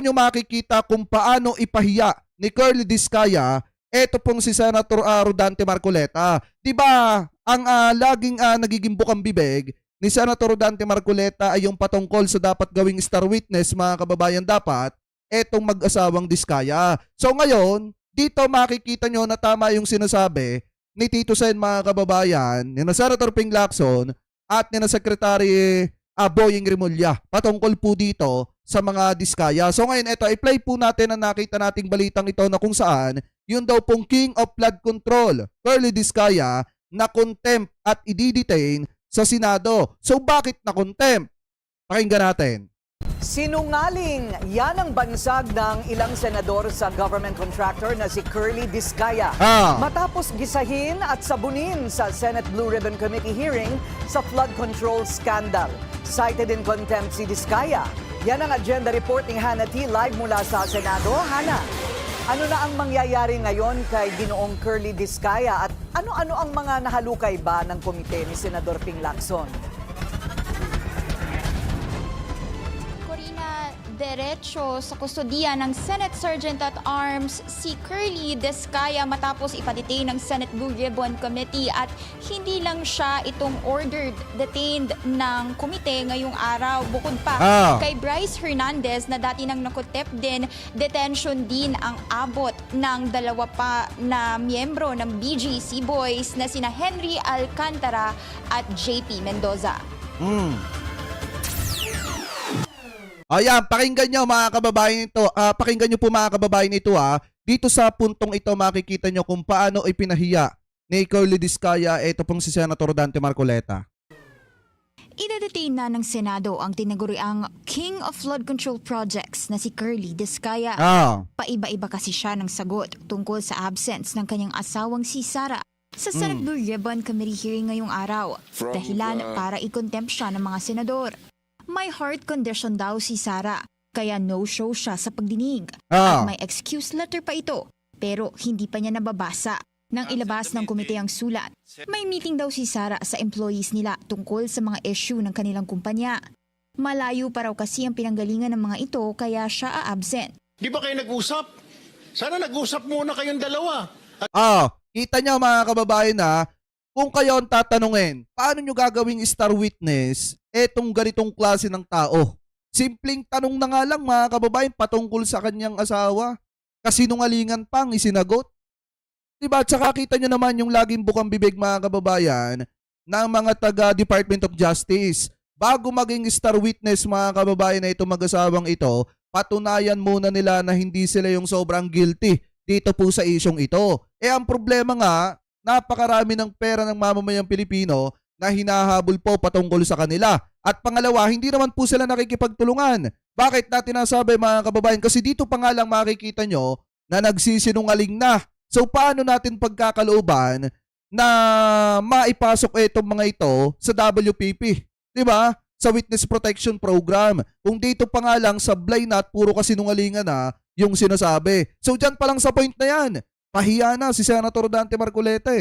nyo makikita kung paano ipahiya ni Curly Discaya eto pong si Senator Rodante Marcoleta. 'Di ba? Ang laging nagiging bukang bibig ni Senator Rodante Marcoleta ay yung patungkol sa dapat gawing star witness, mga kababayan, dapat etong mag-asawang Discaya. So ngayon, dito makikita nyo na tama yung sinasabi ni Tito Sen, mga kababayan, ni na Senator Ping Lacson at ni na Secretary Boying Rimulya patungkol po dito sa mga Discaya. So ngayon, ito, i-play po natin ang nakita nating balitang ito na kung saan yun daw pong King of Flood Control, Curly Discaya, na contempt at i-detain sa Senado. So bakit na contempt? Pakinggan natin. Sinungaling, yan ang bansag ng ilang senador sa government contractor na si Curly Discaya. Matapos gisahin at sabunin sa Senate Blue Ribbon Committee hearing sa flood control scandal. Cited in contempt si Discaya. Yan ang agenda report ni Hannah T. live mula sa Senado. Hannah, ano na ang mangyayari ngayon kay Ginoong Curly Discaya at ano-ano ang mga nahalukay ba ng komite ni Senador Ping Lacson? Diretso sa kustodiya ng Senate Sergeant at Arms si Curly Discaya matapos ipadetain ng Senate Blue Ribbon Committee, at hindi lang siya itong ordered detained ng komite ngayong araw. Bukod pa kay Bryce Hernandez na dati nang nakutep din, detention din ang abot ng dalawa pa na miyembro ng BGC Boys na sina Henry Alcantara at JP Mendoza. Ayan, pakinggan nyo mga kababayan ito. Pakinggan nyo po mga kababayan ito Dito sa puntong ito makikita nyo kung paano ipinahiya ni Curly Discaya ito pong si Senator Dante Marcoleta. Idedetain na ng Senado ang tinaguriang King of Flood Control Projects na si Curly Discaya. Paiba-iba kasi siya ng sagot tungkol sa absence ng kanyang asawang si Sara sa Senate Blue Ribbon Committee hearing ngayong araw. Dahilan para i-contempt siya ng mga senador. May heart condition daw si Sara, kaya no-show siya sa pagdinig. At may excuse letter pa ito, pero hindi pa niya nababasa. Nang ilabas ng komite ang sulat, may meeting daw si Sara sa employees nila tungkol sa mga issue ng kanilang kumpanya. Malayo pa raw kasi ang pinanggalingan ng mga ito, kaya siya absent. Di ba kayo nag-usap? Sana nag-usap muna kayong dalawa. Kita niyo mga kababayan kung kayo ang tatanungin, paano nyo gagawing star witness etong ganitong klase ng tao? Simpleng tanong na nga lang mga kababayan patungkol sa kanyang asawa. Kasinungalingan pang isinagot. Diba? Tsaka kita nyo naman yung laging bukang bibig mga kababayan ng mga taga Department of Justice. Bago maging star witness mga kababayan na itong mag-asawang ito, patunayan muna nila na hindi sila yung sobrang guilty dito po sa isyong ito. Ang problema nga, napakarami ng pera ng mamamayang Pilipino na hinahabol po patungkol sa kanila. At pangalawa, hindi naman po sila nakikipagtulungan. Bakit natin nasabi mga kababayan? Kasi dito pa nga lang makikita nyo na nagsisinungaling na. So paano natin pagkakalooban na maipasok itong mga ito sa WPP? Diba? Sa Witness Protection Program. Kung dito pa nga lang sablay na at puro kasinungalingan na yung sinasabi. So dyan pa lang sa point na yan, pahiya na si Senator Dante Marcoleta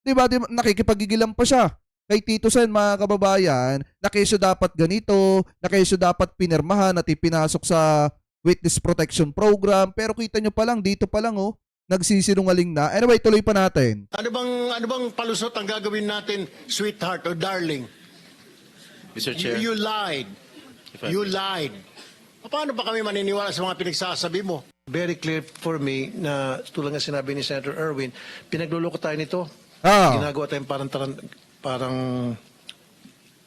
Diba? Nakikipagigilan pa siya kay Tito Sen mga kababayan na kesyo dapat ganito, na kesyo dapat pinirmahan at ipinasok sa Witness Protection Program. Pero kita nyo pa lang, dito pa lang nagsisinungaling na. Anyway, tuloy pa natin. Ano bang palusot ang gagawin natin, sweetheart or darling? Mr. Chair. You lied. You lied. Paano ba kami maniniwala sa mga pinagsasabi mo? Very clear for me na tulad nga sinabi ni Senator Erwin, pinagluloko tayo nito. Ginagawa tayong parang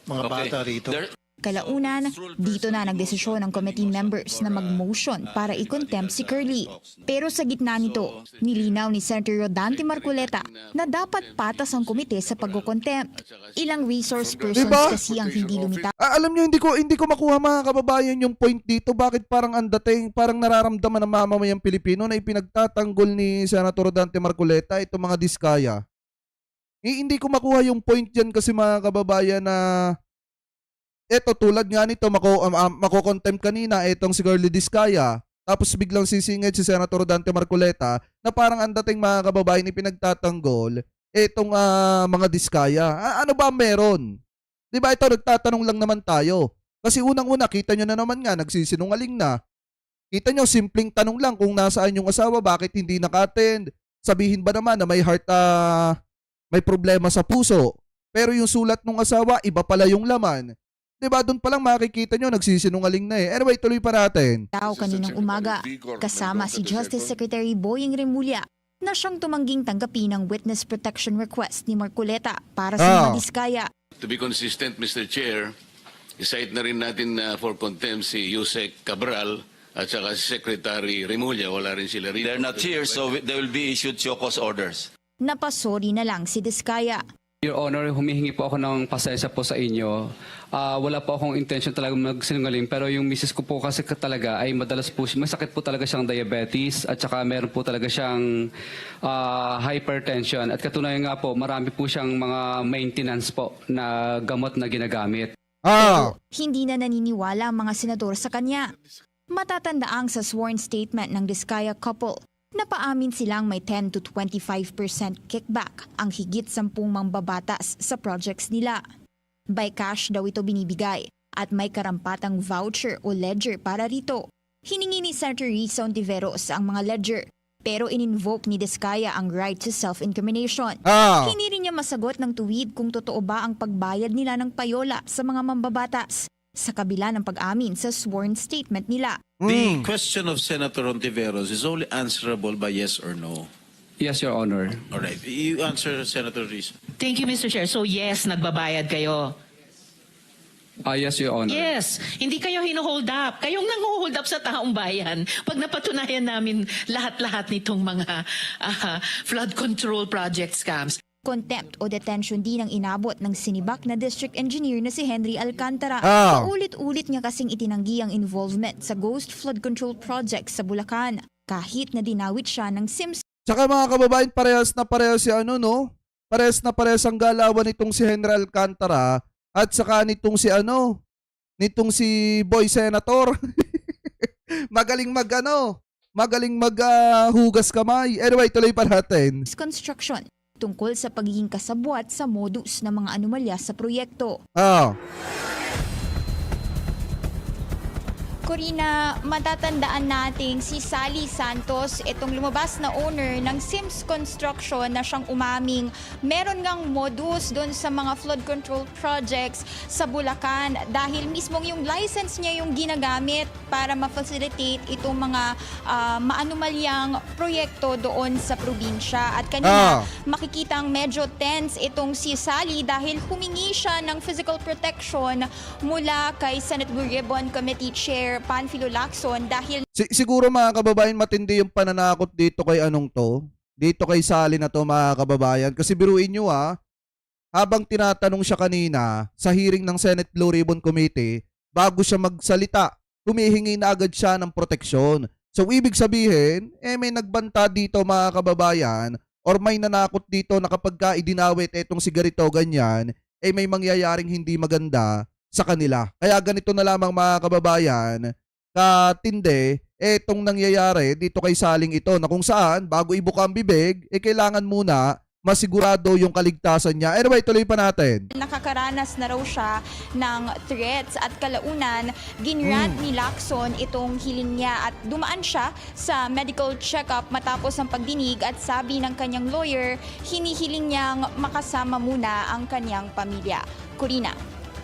mga bata rito. Kalaunan, dito na nagdesisyon ng committee members na mag-motion para i-contempt si Curly. Pero sa gitna nito, nilinaw ni Senator Rodante Marcoleta na dapat patas ang komite sa pag-contempt. Ilang resource persons kasi ang hindi lumitaw. Alam niyo, hindi ko makuha mga kababayan yung point dito. Bakit parang ang dating, parang nararamdaman ng mamamayang Pilipino na ipinagtatanggol ni Senator Rodante Marcoleta itong mga Discaya. Hindi ko makuha yung point dyan kasi mga kababayan na eto tulad nga nito, mako-contempt kanina itong si Curly Discaya. Tapos biglang sisingit si Senator Dante Marcoleta na parang ang dating mga kababayan ipinagtatanggol itong mga Discaya. Ano ba meron? Diba ito, nagtatanong lang naman tayo. Kasi unang-una, kita nyo na naman nga, nagsisinungaling na. Kita nyo, simpleng tanong lang kung nasaan yung asawa, bakit hindi naka-attend. Sabihin ba naman na may may problema sa puso. Pero yung sulat ng asawa, iba pala yung laman. Diba, doon pa lang makikita nyo, nagsisinungaling na eh. Anyway, tuloy pa natin. Daw kaninang umaga, kasama si Justice Secretary Boying Remulla na siyang tumangging tanggapin ang witness protection request ni Marcoleta para sa mga Diskaya. To be consistent, Mr. Chair, isite na rin natin for contempt si Yusek Cabral at saka si Secretary Remulla. Wala rin sila rin. They're not here, so they will be issued show cause orders. Napasori na lang si Diskaya. Your Honor, humihingi po ako ng pasensya po sa inyo. Wala po akong intention talaga magsinungaling, pero yung misis ko po kasi talaga ay madalas po, may sakit po talaga siyang diabetes at saka meron po talaga siyang hypertension. At katunayan nga po, marami po siyang mga maintenance po na gamot na ginagamit. Hindi na naniniwala ang mga senador sa kanya. Matatandaang sa sworn statement ng Diskaya couple, napaamin silang may 10 to 25% kickback ang higit 10 mambabatas sa projects nila. By cash daw ito binibigay at may karampatang voucher o ledger para rito. Hiningi ni Senator Risa Ontiveros ang mga ledger pero in-invoke ni Diskaya ang right to self-incrimination. Hindi rin niya masagot ng tuwid kung totoo ba ang pagbayad nila ng payola sa mga mambabatas sa kabila ng pag-amin sa sworn statement nila. The question of Senator Ontiveros is only answerable by yes or no. Yes, Your Honor. All right. You answer, Senator Risa. Thank you, Mr. Chair. So yes, nagbabayad kayo. Yes, Your Honor. Yes, hindi kayo hino-hold up. Kayong nang-hold up sa taong bayan pag napatunayan namin lahat-lahat nitong mga flood control project scams. Contempt o detention din ang inabot ng sinibak na district engineer na si Henry Alcantara. Ulit-ulit niya kasing itinanggi ang involvement sa ghost flood control project sa Bulacan kahit na dinawit siya ng SIMS. Tsaka mga kababayan, parehas na parehas si Parehas na parehas ang galawan nitong si Henry Alcantara at saka nitong si Boy Senator. Magaling maghugas kamay. Anyway, tuloy pa natin. Construction tungkol sa pagiging kasabwat sa modus ng mga anomalya sa proyekto. Corina, matatandaan nating si Sally Santos, itong lumabas na owner ng Sims Construction na siyang umaming meron ngang modus doon sa mga flood control projects sa Bulacan dahil mismong yung license niya yung ginagamit para ma-facilitate itong mga maanomalyang proyekto doon sa probinsya. At kanina makikitang medyo tense itong si Sally dahil humingi siya ng physical protection mula kay Senate Blue Ribbon Committee Chair Panfilo Lacson dahil siguro mga kababayan, matindi yung pananakot dito kay dito kay Sally na to mga kababayan, kasi biruin nyo habang tinatanong siya kanina sa hearing ng Senate Blue Ribbon Committee, bago siya magsalita, humihingi na agad siya ng proteksyon. So ibig sabihin, may nagbanta dito mga kababayan or may nanakot dito na kapag ka idinawit etong sigarito ganyan, may mangyayaring hindi maganda sa kanila. Kaya ganito na lamang mga kababayan, katindi, etong nangyayari dito kay Saling ito na kung saan bago ibuka ang bibig, kailangan muna masigurado yung kaligtasan niya. Anyway, tuloy pa natin. Nakakaranas na raw siya ng threats at kalaunan, ginrant ni Lacson itong hiling niya at dumaan siya sa medical check-up matapos ang pagdinig at sabi ng kanyang lawyer, hinihiling niyang makasama muna ang kanyang pamilya. Corina.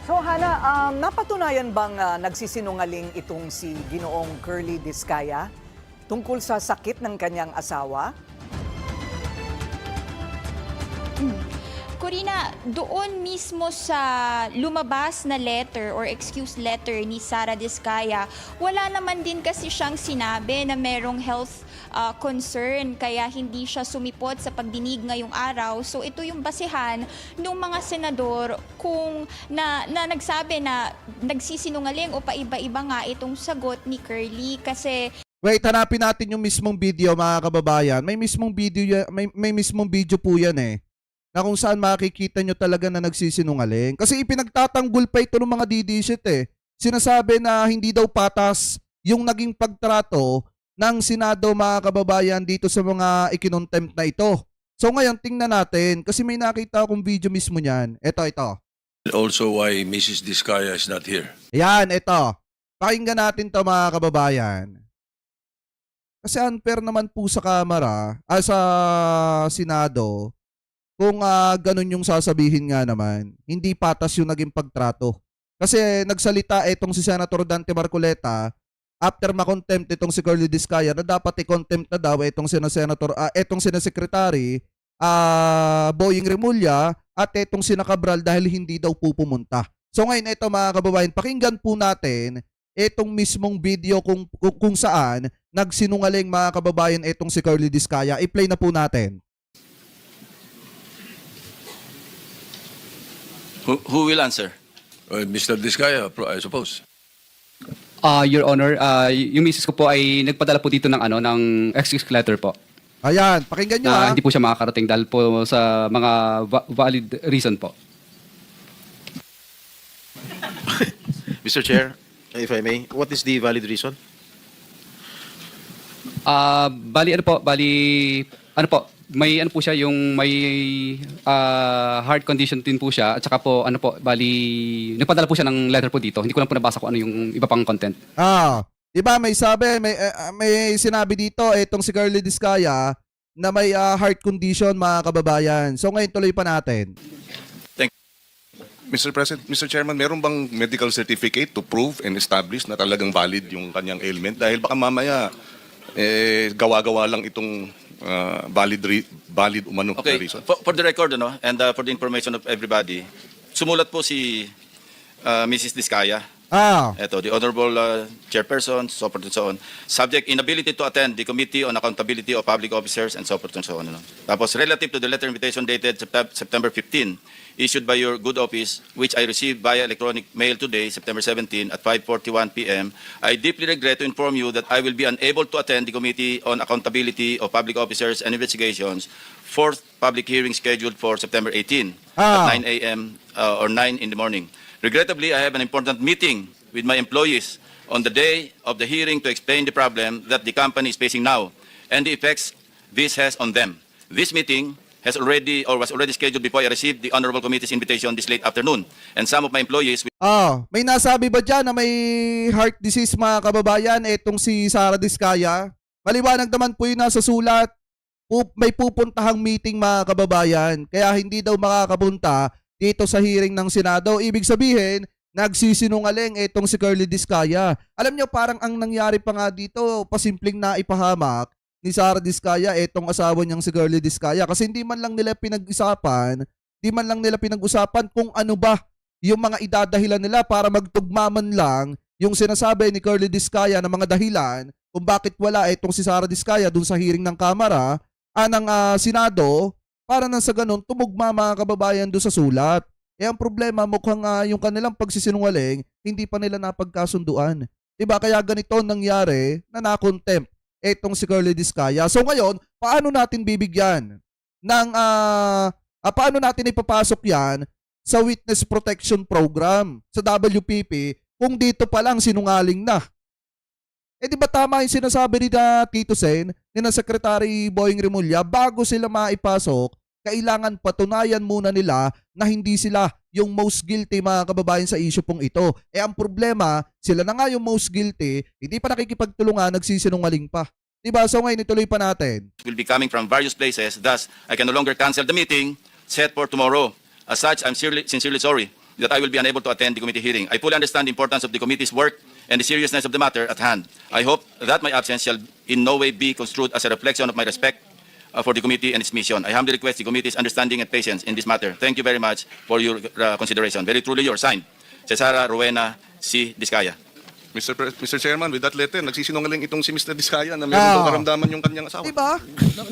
So Hana, napatunayan bang nagsisinungaling itong si Ginoong Curly Diskaya tungkol sa sakit ng kanyang asawa? Corina, doon mismo sa lumabas na letter or excuse letter ni Sara Diskaya, wala naman din kasi siyang sinabi na merong health concern kaya hindi siya sumipot sa pagdinig ngayong araw. So ito yung basehan ng mga senador kung na nagsabi na nagsisinungaling o paiba-iba nga itong sagot ni Curly kasi wait, hanapin natin yung mismong video mga kababayan. May mismong video po yan na kung saan makikita nyo talaga na nagsisinungaling. Kasi ipinagtatanggol pa ito ng mga DDSit Sinasabi na hindi daw patas yung naging pagtrato ng Senado mga kababayan dito sa mga ikinontempt na ito. So ngayon, tingnan natin kasi may nakita akong video mismo niyan. Ito. Also why Mrs. Diskaya is not here. Yan, ito. Pakinggan natin to mga kababayan. Kasi unfair naman po sa Kamara, sa Senado, kung ganun yung sasabihin nga naman, hindi patas yung naging pagtrato. Kasi nagsalita itong si Senator Dante Marcoleta after makontempt itong si Curly Discaya na dapat i-contempt na daw itong itong Secretary Boying Remulla at itong sina Cabral dahil hindi daw po pumunta. So ngayon ito mga kababayan, pakinggan po natin itong mismong video kung saan nagsinungaling mga kababayan itong si Curly Discaya. I-play na po natin. Who will answer? Mr. Discaya, I suppose. Your Honor, yung misis ko po ay nagpadala po dito ng excuse letter po. Ayan, pakinggan nyo Na hindi po siya makakarating dahil po sa mga valid reason po. Mr. Chair, if I may, what is the valid reason? May po siya yung may heart condition din po siya at saka po nagpadala po siya ng letter po dito. Hindi ko lang po nabasa kung ano yung iba pang content. Di ba may sinabi dito itong si Curly Discaya na may heart condition mga kababayan. So ngayon tuloy pa natin. Mr. President, Mr. Chairman, meron bang medical certificate to prove and establish na talagang valid yung kanyang ailment? Dahil baka mamaya gawa-gawa lang itong valid umano na Okay, reason. for the record, and for the information of everybody, sumulat po si Mrs. Discaya. Ito, the Honorable Chairperson, so forth and so on. Subject, inability to attend the Committee on Accountability of Public Officers and so forth and so on. Tapos, relative to the letter invitation dated September 15, issued by your good office, which I received via electronic mail today, September 17 at 5:41 p.m., I deeply regret to inform you that I will be unable to attend the Committee on Accountability of Public Officers and Investigations, fourth public hearing scheduled for September 18 at 9 a.m. Or 9 in the morning. Regrettably, I have an important meeting with my employees on the day of the hearing to explain the problem that the company is facing now and the effects this has on them. This meeting was already scheduled before I received the Honorable Committee's invitation this late afternoon. And some of my employees... May nasabi ba dyan na may heart disease mga kababayan itong si Sara Discaya? Maliwanag naman po yun nasa sulat. May pupuntahang meeting mga kababayan kaya hindi daw makakapunta dito sa hearing ng Senado. Ibig sabihin, nagsisinungaling itong si Curly Discaya. Alam nyo, parang ang nangyari pa nga dito, pasimpleng na ipahamak ni Sara Discaya itong asawa niyang si Curly Discaya kasi hindi man lang nila pinag-usapan kung ano ba yung mga idadahilan nila para magtugmaman lang yung sinasabi ni Curly Discaya na mga dahilan kung bakit wala itong si Sara Discaya dun sa hearing ng Kamara, ng Senado, para nang sa ganun, tumugma mga kababayan doon sa sulat. Ang problema, mukhang yung kanilang pagsisinungaling, hindi pa nila napagkasunduan. Diba? Kaya ganito nangyari na na-contempt itong si Curly Discaya. So ngayon, paano natin bibigyan paano natin ipapasok yan sa Witness Protection Program sa WPP kung dito pa lang sinungaling na? Di ba tama yung sinasabi ni Tito Sen, ni na Secretary Boying Remulla, bago sila maipasok, kailangan patunayan muna nila na hindi sila yung most guilty mga kababayan sa issue pong ito. Ang problema, sila na nga yung most guilty, hindi pa nakikipagtulungan, nagsisinungaling pa. Diba? So ngayon, ituloy pa natin. Will be coming from various places, thus I can no longer cancel the meeting set for tomorrow. As such, I'm sincerely sorry that I will be unable to attend the committee hearing. I fully understand the importance of the committee's work and the seriousness of the matter at hand. I hope that my absence shall in no way be construed as a reflection of my respect for the committee and its mission. I humbly request the committee's understanding and patience in this matter. Thank you very much for your consideration. Very truly yours, signed, Cesara Rowena C. Discaya. Mr. Chairman, with that letter, nagsisinungaling itong si Mr. Discaya na meron daw karamdaman yung kanyang asawa. Diba?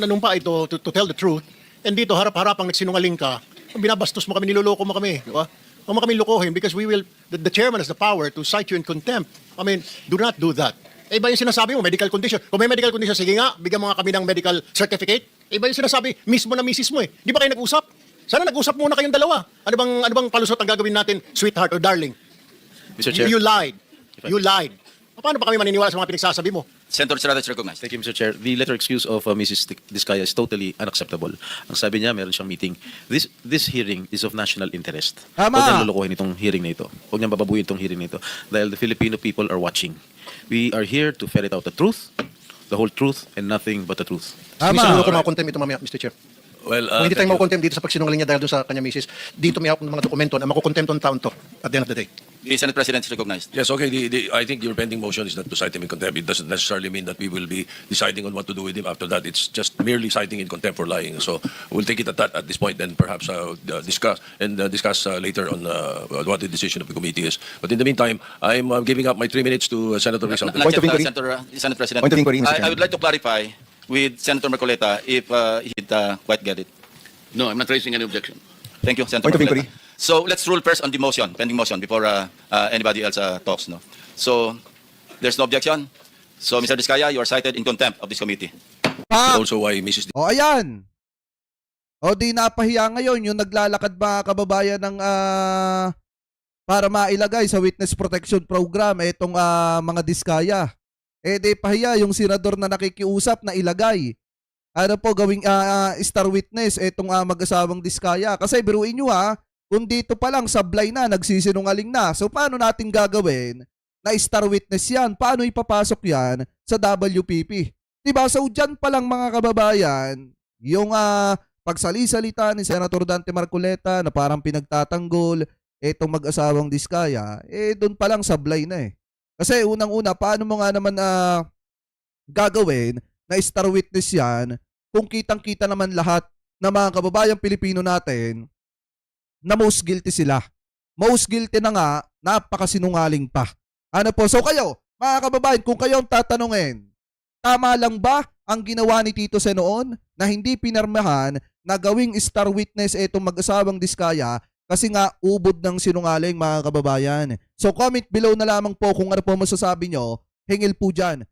Nanumpa ito to tell the truth. And dito, harap-harapang nagsinungaling ka, binabastos mo kami, niloloko mo kami. Diba? Huwag mo kami lokohin because the chairman has the power to cite you in contempt. I mean, do not do that. Iba yung sinasabi mo, medical condition. Kung may medical condition, sige nga, bigyan mo nga kami ng medical certificate. Iba yung sinasabi, mismo na misis mo eh. Di ba kayo nag-usap? Sana nag-usap muna kayong dalawa. Ano bang palusot ang gagawin natin, sweetheart or darling? Mr. Chair. You lied. You lied. Paano pa kami maniniwala sa mga pinagsasabi mo? Senator Estrada is recognized. Thank you, Mr. Chair. The letter excuse of Mrs. Discaya is totally unacceptable. Ang sabi niya, meron siyang meeting. This hearing is of national interest. Tama. Huwag niyang lulukuhin itong hearing na ito. Huwag niyang bababuhin itong hearing na ito. Dahil the Filipino people are watching. We are here to ferret out the truth, the whole truth, and nothing but the truth. Minsan Tama. niloloko makontem ito mamaya, Mr. Chair. Well, Kung hindi tayo thank you. makukontem dito sa pagsinungaling niya dahil doon sa kanya misis, dito may hawak ng mga dokumento na makukontem tong taon to at the end of the day. The Senate President is recognized. Yes, okay. I think your pending motion is not to cite him in contempt. It doesn't necessarily mean that we will be deciding on what to do with him after that. It's just merely citing in contempt for lying. So we'll take it at that at this point, and perhaps discuss later on what the decision of the committee is. But in the meantime, I'm giving up my 3 minutes to Senator Rizal. Not yet, Senate President. Point of inquiry, Mr. I would like to clarify with Senator Marcoleta if he'd quite get it. No, I'm not raising any objection. Thank you, Senator Point of Marcoleta. So let's rule first on the motion, pending motion, before anybody else talks. No. So there's no objection. So Mr. Diskaya, you are cited in contempt of this committee. Also why Mrs. O ayan. O di napahiya ngayon yung naglalakad ba kababayan ng para mailagay sa witness protection program itong mga Diskaya. Eh di pahiya yung senador na nakikiusap na ilagay. Ano po gawing star witness itong mag-asawang Diskaya. Kasi biruin nyo kung dito pa lang sablay na, nagsisinungaling na. So paano natin gagawin na star witness yan? Paano ipapasok yan sa WPP? Diba? So dyan pa lang mga kababayan, yung pagsali-salita ni Senator Dante Marcoleta na parang pinagtatanggol itong mag-asawang Diskaya, doon pa lang sablay na eh. Kasi unang-una, paano mo nga naman gagawin na star witness yan kung kitang-kita naman lahat ng mga kababayang Pilipino natin na most guilty sila. Most guilty na nga, napakasinungaling pa. Ano po? So kayo, mga kababayan, kung kayo ang tatanungin, tama lang ba ang ginawa ni Tito Sen noon na hindi pinarmahan na gawing star witness itong mag-asawang Diskaya kasi nga ubod ng sinungaling mga kababayan. So comment below na lamang po kung ano po masasabi nyo, hingil po dyan